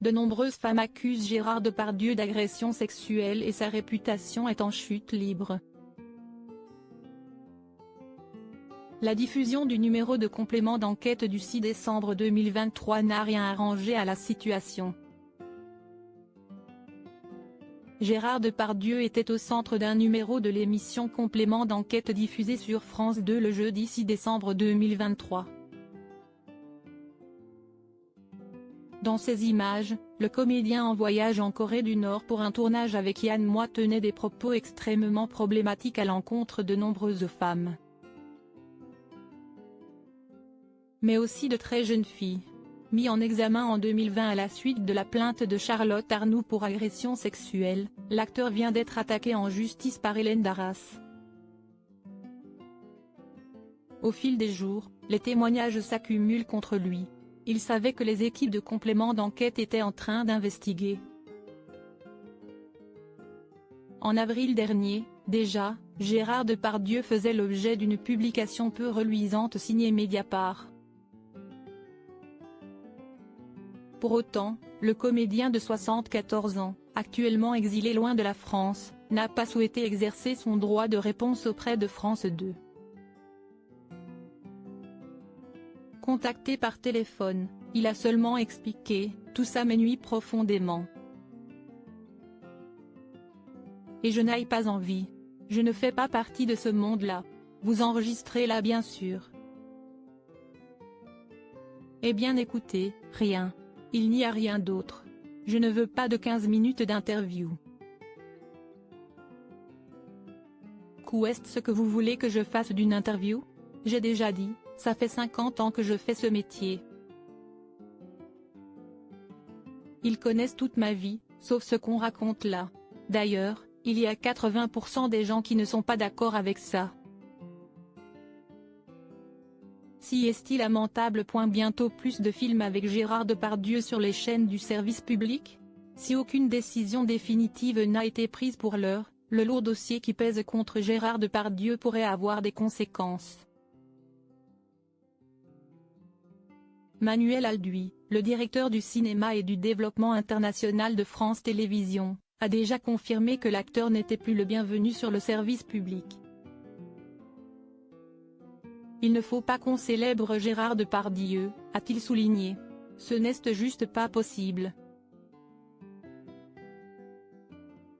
De nombreuses femmes accusent Gérard Depardieu d'agression sexuelle et sa réputation est en chute libre. La diffusion du numéro de complément d'enquête du 6 décembre 2023 n'a rien arrangé à la situation. Gérard Depardieu était au centre d'un numéro de l'émission Complément d'enquête diffusée sur France 2 le jeudi 6 décembre 2023. Dans ces images, le comédien en voyage en Corée du Nord pour un tournage avec Yann Moix tenait des propos extrêmement problématiques à l'encontre de nombreuses femmes, mais aussi de très jeunes filles. Mis en examen en 2020 à la suite de la plainte de Charlotte Arnoult pour agression sexuelle, l'acteur vient d'être attaqué en justice par Hélène Darras. Au fil des jours, les témoignages s'accumulent contre lui. Il savait que les équipes de complément d'enquête étaient en train d'investiguer. En avril dernier, déjà, Gérard Depardieu faisait l'objet d'une publication peu reluisante signée Mediapart. Pour autant, le comédien de 74 ans, actuellement exilé loin de la France, n'a pas souhaité exercer son droit de réponse auprès de France 2. Contacté par téléphone, il a seulement expliqué « Tout ça m'ennuie profondément. Et je n'ai pas envie. Je ne fais pas partie de ce monde-là. Vous enregistrez là bien sûr. » Eh bien écoutez, rien. Il n'y a rien d'autre. Je ne veux pas de 15 minutes d'interview. Qu'est-ce que vous voulez que je fasse d'une interview? J'ai déjà dit, ça fait 50 ans que je fais ce métier. Ils connaissent toute ma vie, sauf ce qu'on raconte là. D'ailleurs, il y a 80% des gens qui ne sont pas d'accord avec ça. Si est-il lamentable. Bientôt plus de films avec Gérard Depardieu sur les chaînes du service public? Si aucune décision définitive n'a été prise pour l'heure, le lourd dossier qui pèse contre Gérard Depardieu pourrait avoir des conséquences. Manuel Alduy, le directeur du cinéma et du développement international de France Télévisions, a déjà confirmé que l'acteur n'était plus le bienvenu sur le service public. Il ne faut pas qu'on célèbre Gérard Depardieu, a-t-il souligné. Ce n'est juste pas possible.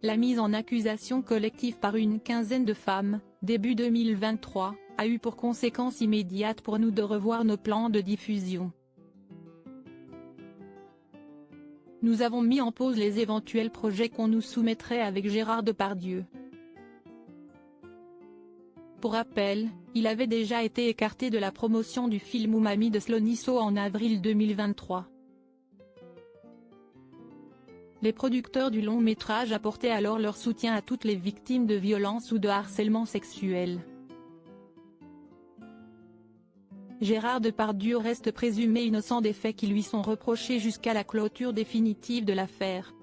La mise en accusation collective par une quinzaine de femmes, début 2023, a eu pour conséquence immédiate pour nous de revoir nos plans de diffusion. Nous avons mis en pause les éventuels projets qu'on nous soumettrait avec Gérard Depardieu. Pour rappel, il avait déjà été écarté de la promotion du film Umami de Sloniso en avril 2023. Les producteurs du long métrage apportaient alors leur soutien à toutes les victimes de violences ou de harcèlement sexuel. Gérard Depardieu reste présumé innocent des faits qui lui sont reprochés jusqu'à la clôture définitive de l'affaire.